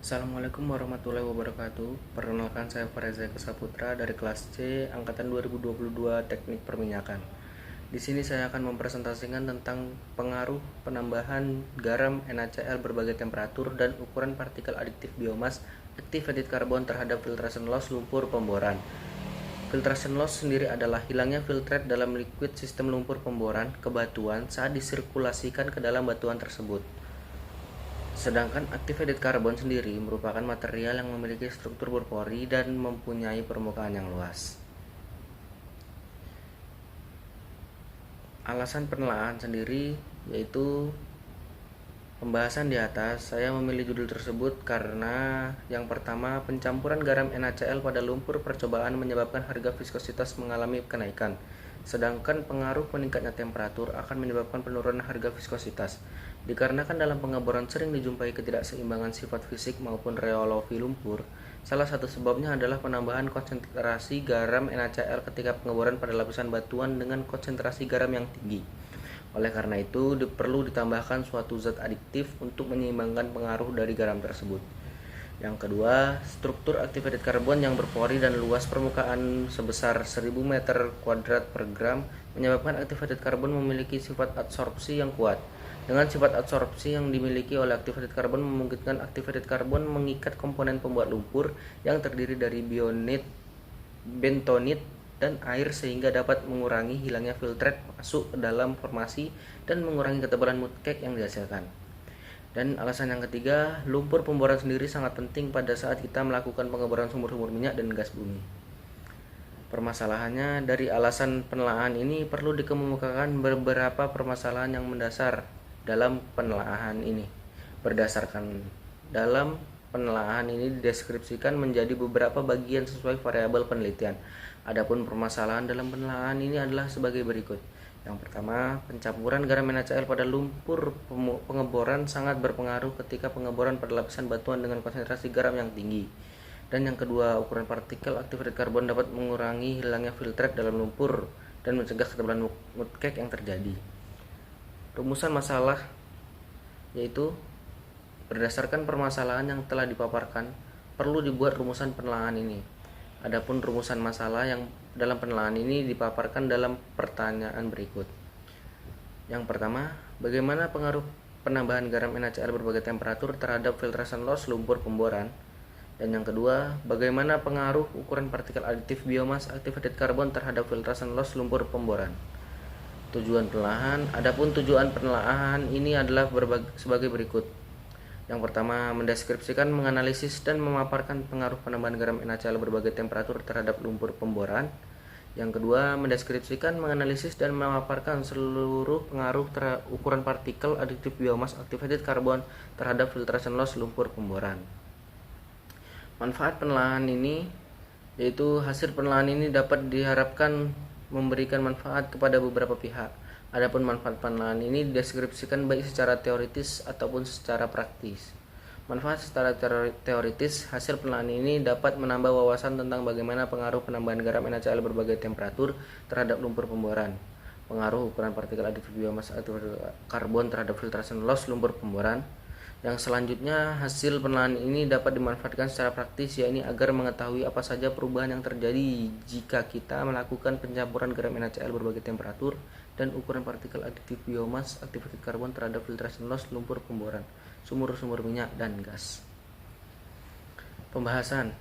Assalamualaikum warahmatullahi wabarakatuh. Perkenalkan, saya Fareza Saputra dari kelas C angkatan 2022 Teknik Perminyakan. Di sini saya akan mempresentasikan tentang pengaruh penambahan garam NaCl berbagai temperatur dan ukuran partikel adiktif biomas activated carbon terhadap filtration loss lumpur pemboran. Filtration loss sendiri adalah hilangnya filtrat dalam liquid sistem lumpur pemboran ke batuan saat disirkulasikan ke dalam batuan tersebut. Sedangkan activated carbon sendiri merupakan material yang memiliki struktur berpori dan mempunyai permukaan yang luas. Alasan penelaahan sendiri yaitu pembahasan di atas. Saya memilih judul tersebut karena yang pertama, pencampuran garam NaCl pada lumpur percobaan menyebabkan harga viskositas mengalami kenaikan. Sedangkan pengaruh meningkatnya temperatur akan menyebabkan penurunan harga viskositas. Dikarenakan dalam pengeboran sering dijumpai ketidakseimbangan sifat fisik maupun reologi lumpur, salah satu sebabnya adalah penambahan konsentrasi garam NaCl ketika pengeboran pada lapisan batuan dengan konsentrasi garam yang tinggi. Oleh karena itu, perlu ditambahkan suatu zat adiktif untuk menyeimbangkan pengaruh dari garam tersebut. Yang kedua, struktur activated carbon yang berpori dan luas permukaan sebesar 1000 meter kuadrat per gram menyebabkan activated carbon memiliki sifat adsorpsi yang kuat. Dengan sifat adsorpsi yang dimiliki oleh activated carbon memungkinkan activated carbon mengikat komponen pembuat lumpur yang terdiri dari bentonit dan air sehingga dapat mengurangi hilangnya filtrat masuk ke dalam formasi dan mengurangi ketebalan mudcake yang dihasilkan. Dan alasan yang ketiga, lumpur pemboran sendiri sangat penting pada saat kita melakukan pengeboran sumur-sumur minyak dan gas bumi. Permasalahannya, dari alasan penelaahan ini perlu dikemukakan beberapa permasalahan yang mendasar dalam penelaahan ini. Berdasarkan dalam penelaahan ini dideskripsikan menjadi beberapa bagian sesuai variabel penelitian. Adapun permasalahan dalam penelaahan ini adalah sebagai berikut. Yang pertama, pencampuran garam NaCl pada lumpur pengeboran sangat berpengaruh ketika pengeboran pada lapisan batuan dengan konsentrasi garam yang tinggi. Dan yang kedua, ukuran partikel activated carbon dapat mengurangi hilangnya filtrat dalam lumpur dan mencegah ketebalan mudcake yang terjadi. Rumusan masalah yaitu berdasarkan permasalahan yang telah dipaparkan, perlu dibuat rumusan penelaahan ini. Adapun rumusan masalah yang dalam penelaahan ini dipaparkan dalam pertanyaan berikut. Yang pertama, bagaimana pengaruh penambahan garam NaCl berbagai temperatur terhadap filtration loss lumpur pemboran? Dan yang kedua, bagaimana pengaruh ukuran partikel adiktif biomas activated carbon terhadap filtration loss lumpur pemboran? Tujuan penelaahan. Adapun tujuan penelaahan ini adalah sebagai berikut. Yang pertama, mendeskripsikan, menganalisis, dan memaparkan pengaruh penambahan garam NaCl berbagai temperatur terhadap lumpur pemboran. Yang kedua, mendeskripsikan, menganalisis, dan memaparkan seluruh pengaruh ukuran partikel adiktif biomas activated carbon terhadap filtration loss lumpur pemboran. Manfaat penelaahan ini yaitu hasil penelaahan ini dapat diharapkan memberikan manfaat kepada beberapa pihak. Adapun manfaat penelaahan ini dideskripsikan baik secara teoritis ataupun secara praktis. Manfaat secara teoritis, hasil penelaahan ini dapat menambah wawasan tentang bagaimana pengaruh penambahan garam NaCl berbagai temperatur terhadap lumpur pemboran, pengaruh ukuran partikel adiktif biomas activated carbon terhadap filtration loss lumpur pemboran. Yang selanjutnya, hasil penelaahan ini dapat dimanfaatkan secara praktis, yakni agar mengetahui apa saja perubahan yang terjadi jika kita melakukan pencampuran garam NaCl berbagai temperatur dan ukuran partikel adiktif biomas activated carbon terhadap filtration loss lumpur pemboran, sumur-sumur minyak dan gas. Pembahasan.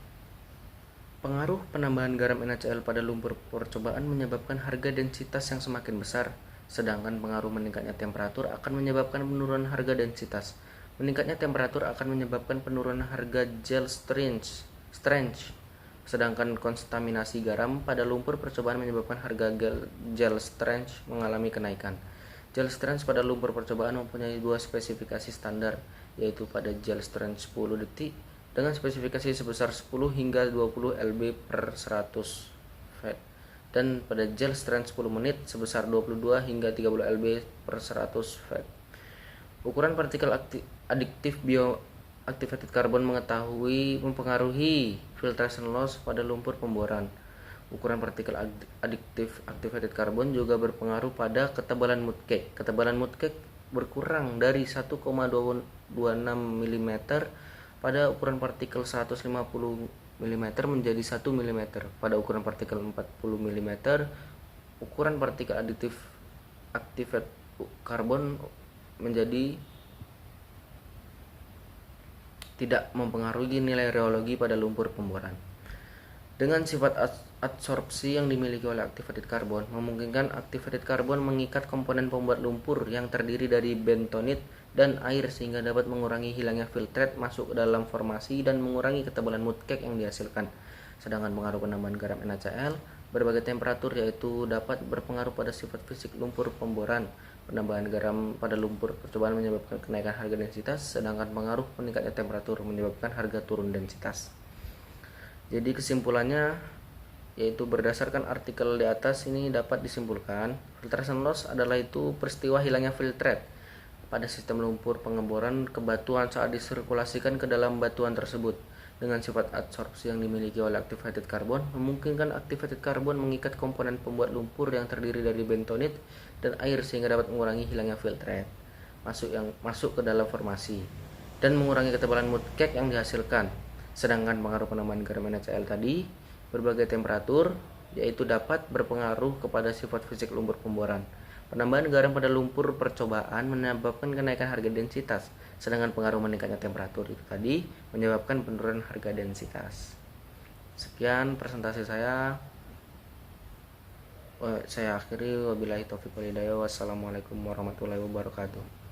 Pengaruh penambahan garam NaCl pada lumpur percobaan menyebabkan harga densitas yang semakin besar, sedangkan pengaruh meningkatnya temperatur akan menyebabkan penurunan harga densitas. Meningkatnya temperatur akan menyebabkan penurunan harga gel strength, sedangkan kontaminasi garam pada lumpur percobaan menyebabkan harga gel strength mengalami kenaikan. Gel strength pada lumpur percobaan mempunyai dua spesifikasi standar, yaitu pada gel strength 10 detik dengan spesifikasi sebesar 10 hingga 20 lb per 100 Fed, dan pada gel strength 10 menit sebesar 22 hingga 30 lb per 100 Fed. Ukuran partikel adiktif activated carbon mempengaruhi filtration loss pada lumpur pemboran. Ukuran partikel adiktif activated carbon juga berpengaruh pada ketebalan mudcake. Ketebalan mudcake berkurang dari 1,26 mm pada ukuran partikel 150 mm menjadi 1 mm. Pada ukuran partikel 40 mm, ukuran partikel aktif karbon menjadi tidak mempengaruhi nilai reologi pada lumpur pemboran. Dengan sifat adsorpsi yang dimiliki oleh activated carbon, memungkinkan activated carbon mengikat komponen pembuat lumpur yang terdiri dari bentonit dan air sehingga dapat mengurangi hilangnya filtrate masuk ke dalam formasi dan mengurangi ketebalan mud cake yang dihasilkan. Sedangkan pengaruh penambahan garam NaCl berbagai temperatur yaitu dapat berpengaruh pada sifat fisik lumpur pemboran. Penambahan garam pada lumpur percobaan menyebabkan kenaikan harga densitas, sedangkan pengaruh meningkatnya temperatur menyebabkan harga turun densitas. Jadi kesimpulannya yaitu berdasarkan artikel di atas ini dapat disimpulkan filtration loss adalah itu peristiwa hilangnya filtrate pada sistem lumpur pengeboran ke batuan saat disirkulasikan ke dalam batuan tersebut. Dengan sifat adsorpsi yang dimiliki oleh activated carbon, memungkinkan activated carbon mengikat komponen pembuat lumpur yang terdiri dari bentonit dan air sehingga dapat mengurangi hilangnya filtrate masuk ke dalam formasi dan mengurangi ketebalan mud cake yang dihasilkan. Sedangkan pengaruh penambahan garam NaCl tadi berbagai temperatur yaitu dapat berpengaruh kepada sifat fisik lumpur pemboran. Penambahan garam pada lumpur percobaan menyebabkan kenaikan harga densitas, sedangkan pengaruh meningkatnya temperatur itu tadi menyebabkan penurunan harga densitas. Sekian presentasi saya. Saya akhiri, wabillahi taufiq wal hidayah. Wassalamualaikum warahmatullahi wabarakatuh.